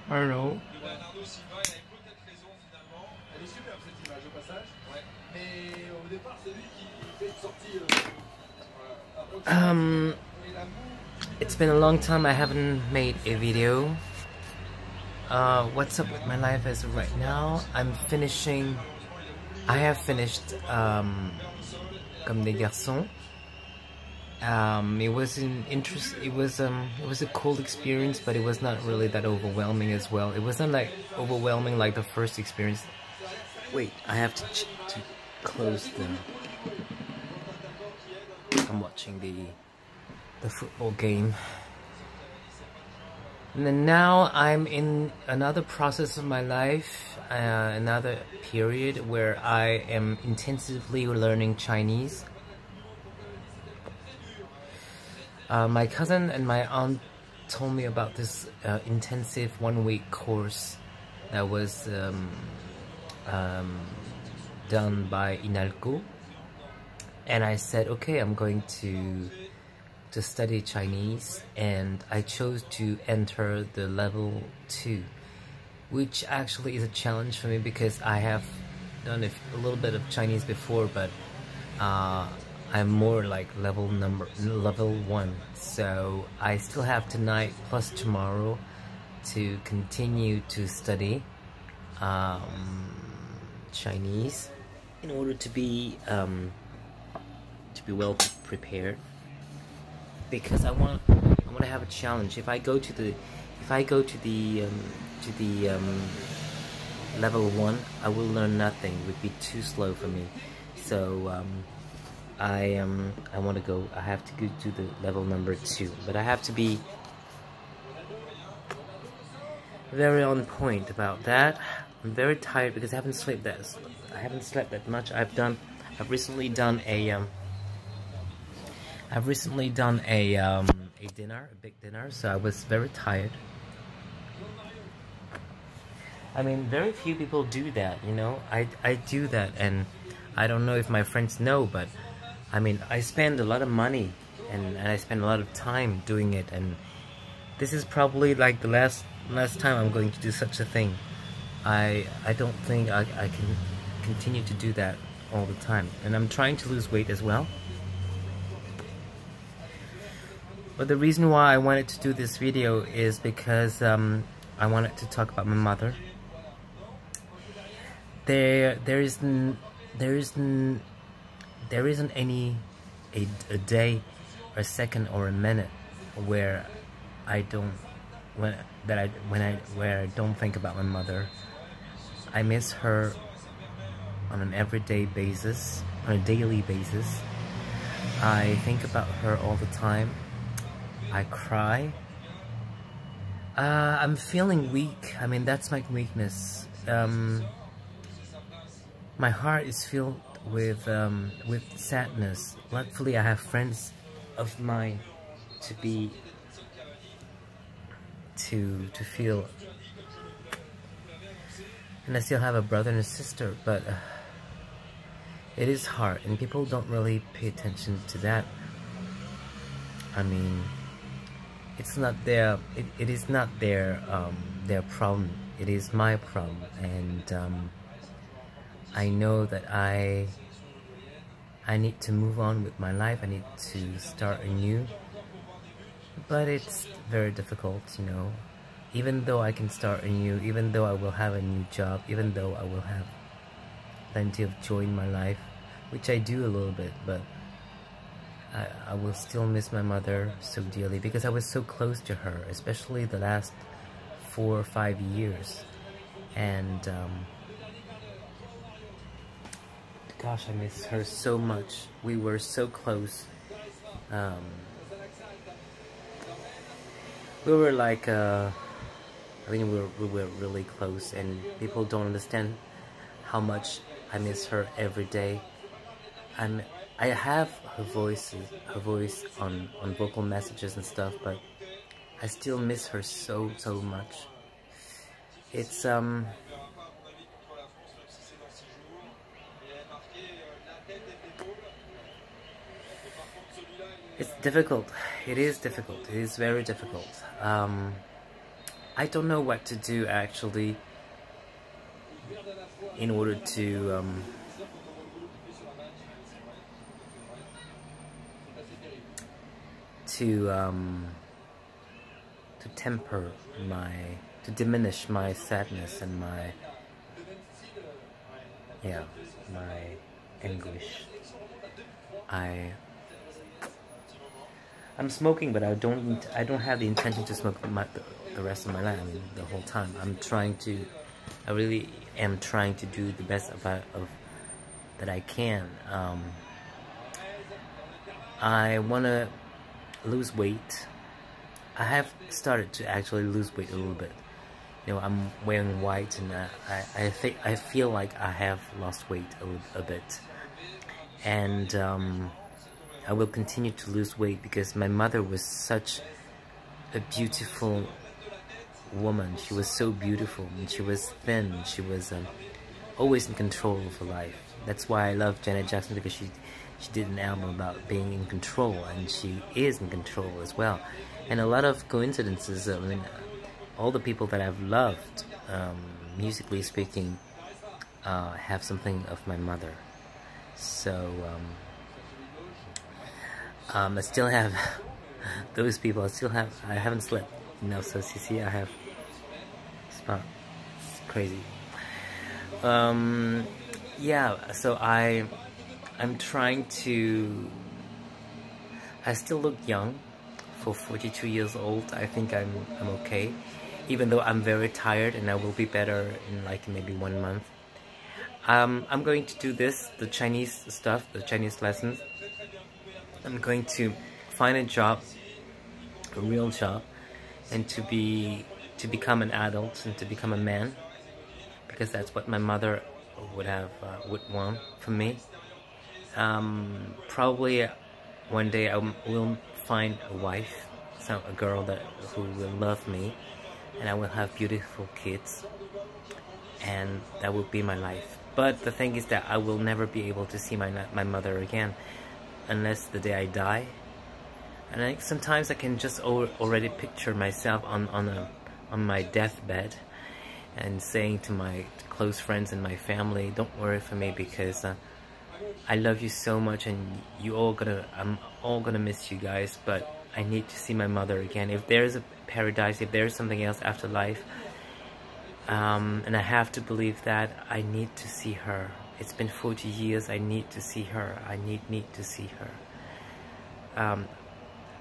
I don't know. It's been a long time I haven't made a video. What's up with my life as of right now? I have finished Comme des garçons. It was it was a cool experience, but it was not really that overwhelming as well. It wasn't like overwhelming like the first experience. Wait, I have to close the. I'm watching the football game. And then now I'm in another process of my life, another period where I am intensively learning Chinese. My cousin and my aunt told me about this intensive 1-week course that was done by Inalco, and I said, okay, I'm going to study Chinese, and I chose to enter the level 2, which actually is a challenge for me because I have done a little bit of Chinese before, but I'm more like level 1, so I still have tonight plus tomorrow to continue to study Chinese in order to be well prepared, because I want to have a challenge. If I go to the level 1, I will learn nothing. It would be too slow for me. So I want to go. I have to go to the level number 2, but I have to be very on point about that. I'm very tired because I haven't slept that much. I've recently done a dinner, a big dinner, so I was very tired. I mean, very few people do that, you know. I do that, and I don't know if my friends know, but I mean, I spend a lot of money and I spend a lot of time doing it, and this is probably like the last time I'm going to do such a thing. I don't think I can continue to do that all the time, and I'm trying to lose weight as well. But the reason why I wanted to do this video is because I wanted to talk about my mother. There isn't any a day or a second or a minute where I don't think about my mother. I miss her on an everyday basis, on a daily basis. I think about her all the time. I cry. I'm feeling weak. I mean, that's my weakness. My heart is filled with sadness. Luckily, I have friends of mine to feel, and I still have a brother and a sister, but it is hard, and people don't really pay attention to that. I mean, it's not their, it is not their problem. It is my problem, and I know that I need to move on with my life. I need to start anew, but it's very difficult, you know. Even though I can start anew, even though I will have a new job, even though I will have plenty of joy in my life, which I do a little bit, but I will still miss my mother so dearly because I was so close to her, especially the last 4 or 5 years. And gosh, I miss her so much. We were so close. We were like, I think we were really close, and people don't understand how much I miss her every day. I have her voice on vocal messages and stuff, but I still miss her so much. It's it's difficult. It is difficult. It is very difficult. I don't know what to do actually in order to temper to diminish my sadness and my anguish. I'm smoking, but I don't have the intention to smoke the rest of my life. I mean, the whole time. I really am trying to do the best of that I can. I wanna lose weight. I have started to actually lose weight a little bit. You know, I'm wearing white, and I feel like I have lost weight a bit, and I will continue to lose weight because my mother was such a beautiful woman. She was so beautiful, and she was thin. She was always in control of her life. That's why I love Janet Jackson, because she did an album about being in control, and she is in control as well. And a lot of coincidences. I mean, all the people that I've loved, musically speaking, have something of my mother. So I still have those people. I haven't slept, you know. So see, I have. It's crazy. Yeah. So I'm trying to. I still look young. For 42 years old, I think I'm okay, even though I'm very tired, and I will be better in like maybe 1 month. I'm going to do the Chinese stuff, the Chinese lessons. I'm going to find a job, a real job, and to become an adult and to become a man, because that's what my mother would want for me. Probably one day I will find a wife, a girl who will love me, and I will have beautiful kids, and that will be my life. But the thing is that I will never be able to see my mother again, unless the day I die. And sometimes I can just already picture myself on my deathbed, and saying to my close friends and my family, "Don't worry for me, because I love you so much, and I'm all gonna miss you guys, but I need to see my mother again. If there is a paradise, if there is something else after life, and I have to believe that, I need to see her. It's been 40 years, I need to see her. I need to see her.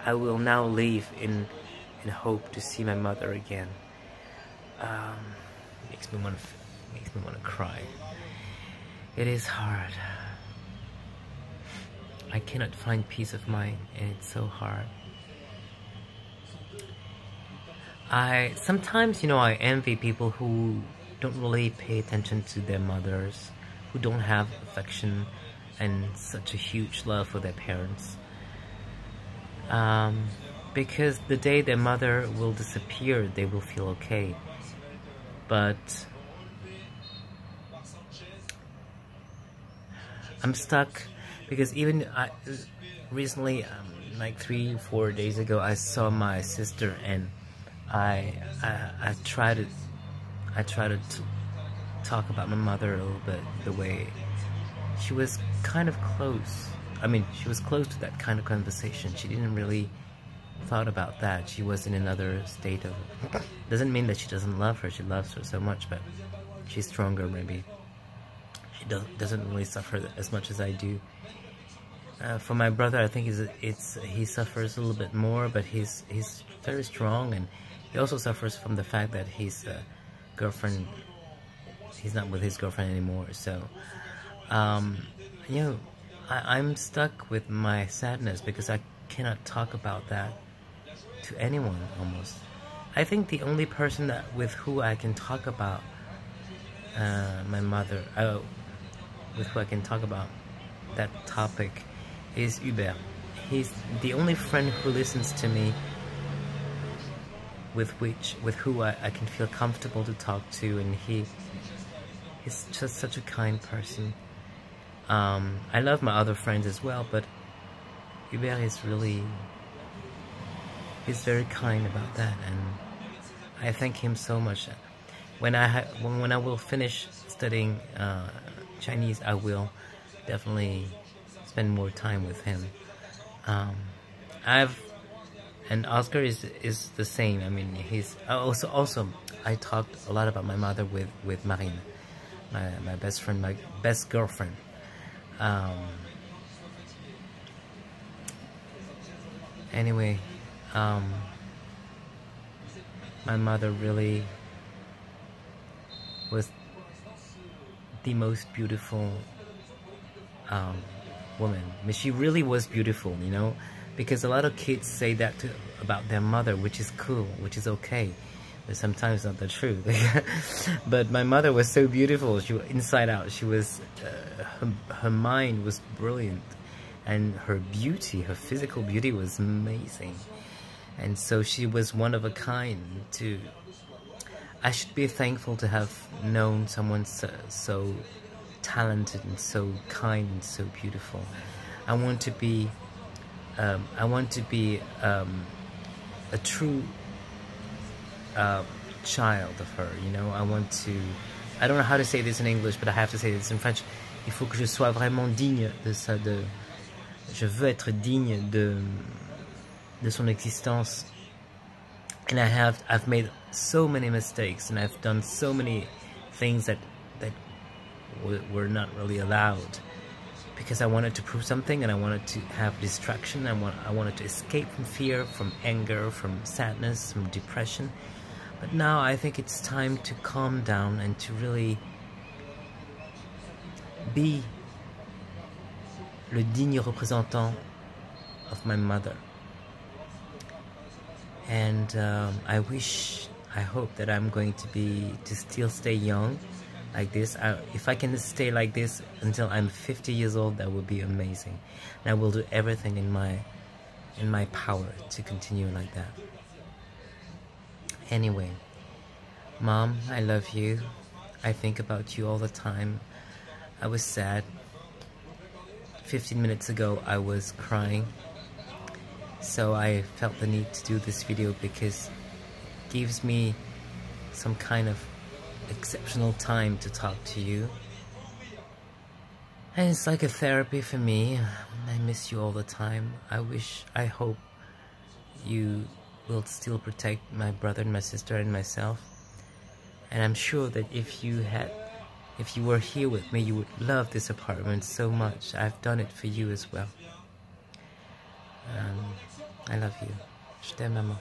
I will now leave in hope to see my mother again." Makes me want to cry. It is hard. I cannot find peace of mind, and it's so hard. Sometimes, you know, I envy people who don't really pay attention to their mothers, who don't have affection and such a huge love for their parents. Because the day their mother will disappear, they will feel okay. But I'm stuck. Because even recently, like 3-4 days ago, I saw my sister, and I try to talk about my mother a little bit, the way she was kind of close. I mean, she was close to that kind of conversation. She didn't really thought about that. She was in another state of. Doesn't mean that she doesn't love her. She loves her so much, but she's stronger. Maybe she doesn't really suffer as much as I do. For my brother, I think he suffers a little bit more, but he's very strong, and he also suffers from the fact that his girlfriend, he's not with his girlfriend anymore. So, you know, I'm stuck with my sadness because I cannot talk about that to anyone almost. I think the only person with who I can talk about my mother, with who I can talk about that topic, is Hubert. He's the only friend who listens to me, with who I can feel comfortable to talk to, and he's just such a kind person. I love my other friends as well, but Hubert is he's very kind about that, and I thank him so much. When I will finish studying Chinese, I will definitely spend more time with him. And Oscar is the same. I mean, he's also I talked a lot about my mother with Marine, my best friend, my best girlfriend. Anyway, my mother really was the most beautiful woman. I mean, she really was beautiful, you know, because a lot of kids say that about their mother, which is cool, which is okay, but sometimes not the truth. But my mother was so beautiful. She was inside out. She was her mind was brilliant, and her beauty, her physical beauty, was amazing. And so she was one of a kind. I should be thankful to have known someone so talented and so kind and so beautiful. I want to be a true child of her, you know. I don't know how to say this in English, but I have to say this in French. Il faut que je sois vraiment digne de ça, je veux être digne de son existence. And I've made so many mistakes, and I've done so many things that were not really allowed, because I wanted to prove something, and I wanted to have distraction. I wanted to escape from fear, from anger, from sadness, from depression. But now I think it's time to calm down and to really be le digne représentant of my mother. And I hope that I'm going to still stay young like this. If I can stay like this until I'm 50 years old, that would be amazing. And I will do everything in my power to continue like that. Anyway, Mom, I love you. I think about you all the time. I was sad. 15 minutes ago, I was crying. So I felt the need to do this video because it gives me some kind of exceptional time to talk to you. And it's like a therapy for me. I miss you all the time. I hope you will still protect my brother and my sister and myself. And I'm sure that if you were here with me, you would love this apartment so much. I've done it for you as well. I love you. Je t'aime, maman.